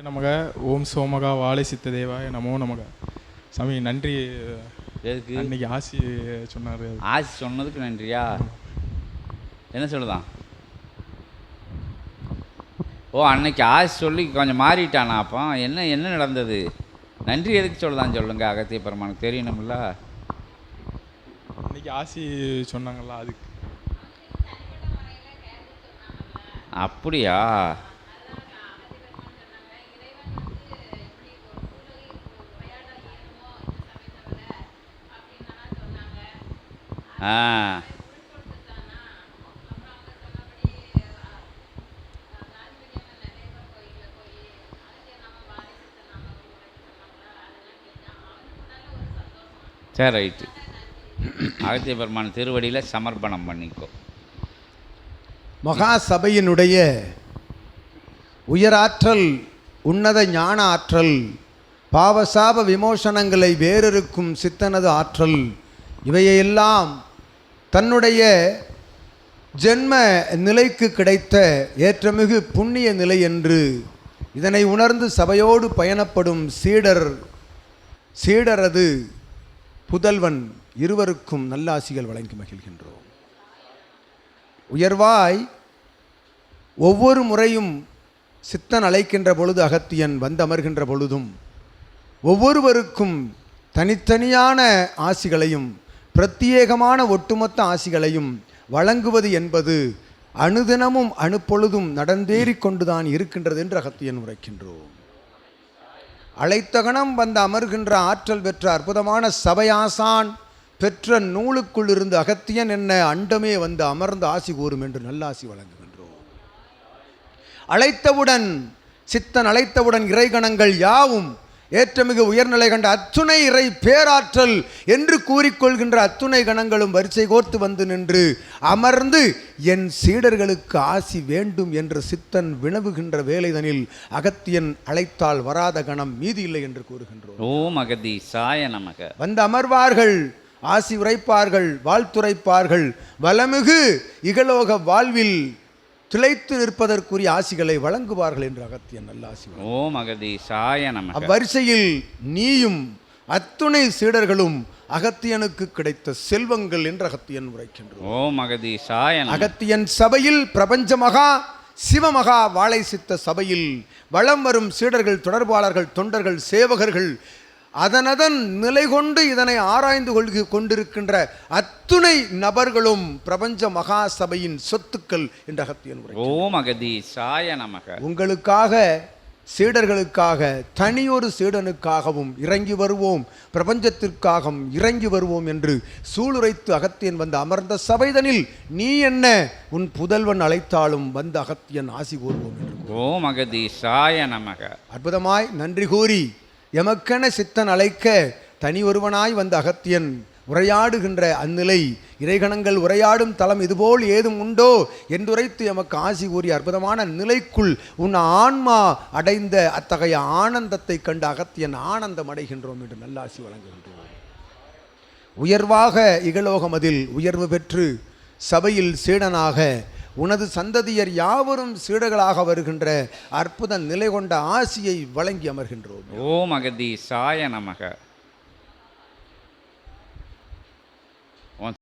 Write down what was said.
நமக. ஓம் சோமகா வாழை சித்த தேவாய நமோ நமக. சாமி நன்றி. எதுக்கு அன்னைக்கு ஆசி சொன்னார். ஆசி சொன்னதுக்கு நன்றியா? என்ன சொல்லுதான்? ஓ, அன்னைக்கு ஆசி சொல்லி கொஞ்சம் மாறிட்டானா? அப்போ என்ன என்ன நடந்தது? நன்றி எதுக்கு சொல்லுதான் சொல்லுங்க. அகத்திய பெருமானுக்கு தெரியணும்ல. அன்னைக்கு ஆசி சொன்னாங்கல்ல அதுக்கு. அப்படியா? ஆ, சரி, ரைட்டு. அகத்திய பெருமான் திருவடியில் சமர்ப்பணம் பண்ணிக்கோ. மகா சபையினுடைய உயராற்றல், உன்னத ஞான ஆற்றல், பாவசாப விமோசனங்களை வேறறுக்கும் சித்தனது ஆற்றல், இவையெல்லாம் தன்னுடைய ஜென்ம நிலைக்கு கிடைத்த ஏற்றமிகு புண்ணிய நிலை என்று இதனை உணர்ந்து சபையோடு பயணப்படும் சீடரது புதல்வன் இருவருக்கும் நல்லாசிகள் வழங்கி மகிழ்கின்றோம். உயர்வாய் ஒவ்வொரு முறையும் சித்தன் அழைக்கின்ற பொழுது, அகத்தியன் வந்தமர்கின்ற பொழுதும் ஒவ்வொருவருக்கும் தனித்தனியான ஆசிகளையும் பிரத்யேகமான ஒட்டுமொத்த ஆசிகளையும் வழங்குவது என்பது அனுதினமும் அணுப்பொழுதும் நடந்தேறி கொண்டுதான் இருக்கின்றது என்று அகத்தியன் உரைக்கின்றோம். அழைத்த கணம் வந்து அமர்கின்ற ஆற்றல் பெற்ற அற்புதமான சபையாசான் பெற்ற நூலுக்குள் இருந்து அகத்தியன் என்ன அண்டமே வந்து அமர்ந்து ஆசி கூறும் என்று நல்லாசி வழங்குகின்றோம். அழைத்தவுடன் சித்தன் அழைத்தவுடன் இறைகணங்கள் யாவும் ஏற்றமிகு உயர்நிலை கண்ட அத்துணை இறை பேராற்றல் என்று கூறிக்கொள்கின்ற அத்துணை கணங்களும் வரிசை கோர்த்து வந்து நின்று அமர்ந்து என் சீடர்களுக்கு ஆசி வேண்டும் என்று சித்தன் வினவுகின்ற வேலைதனில் அகத்தியன் அழைத்தால் வராத கணம் மீதி இல்லை என்று கூறுகின்றோம். ஓம் அகதீசாய நமக. வந்து அமர்வார்கள், ஆசி உரைப்பார்கள், வாழ்த்துரைப்பார்கள், வளமிகு இகலோக வாழ்வில் திளைத்து நிற்பதற்குரிய ஆசிகளை வழங்குவார்கள் என்று அகத்தியன் நல்ல ஆசி. ஓம் அகதீசாய நமக. அவ்வரிசையில் நீயும் அத்துணை சீடர்களும் அகத்தியனுக்கு கிடைத்த செல்வங்கள் என்று அகத்தியன் உரைக்கின்றோம். ஓம் அகதீசாய நமக. அகத்தியன் சபையில் பிரபஞ்ச மகா சிவமகா வாழை சித்த சபையில் வளம் வரும் சீடர்கள், தொடர்பாளர்கள், தொண்டர்கள், சேவகர்கள் அதனதன் நிலை கொண்டு இதனை ஆராய்ந்து கொண்டிருக்கின்ற அத்துணை நபர்களும் பிரபஞ்ச மகா சபையின் சொத்துக்கள் என்று அகத்தியன் உரை. ஓம் அகதீசாய நமக. உங்களுக்காக, சீடர்களுக்காக, தனியொரு சீடனுக்காகவும் இறங்கி வருவோம், பிரபஞ்சத்திற்காகவும் இறங்கி வருவோம் என்று சூளுரைத்து அகத்தியன் வந்து அமர்ந்த சபைதனில் நீ என்ன உன் புதல்வன் அழைத்தாலும் வந்து அகத்தியன் ஆசி கூறுவோம் என்று. ஓம் அகதீசாய நமக. அற்புதமாய் நன்றி கூறி எமக்கென சித்தன் அழைக்க தனி ஒருவனாய் வந்த அகத்தியன் உரையாடுகின்ற அந்நிலை, இறைகணங்கள் உரையாடும் தலம் இதுபோல் ஏதும் உண்டோ என்றுரைத்து எமக்கு ஆசி கூறி அற்புதமான நிலைக்குள் உன் ஆன்மா அடைந்த அத்தகைய ஆனந்தத்தை கண்டு அகத்தியன் ஆனந்தம் அடைகின்றோம் என்று நல்லாசி வழங்குகின்றோம். உயர்வாக இகலோகமதில் உயர்வு பெற்று சபையில் சீடனாக உனது சந்ததியர் யாவரும் சீடர்களாக வருகின்ற அற்புத நிலை கொண்ட ஆசியை வழங்கி அமர்கின்றோம். ஓம் அகதீசாய நமக.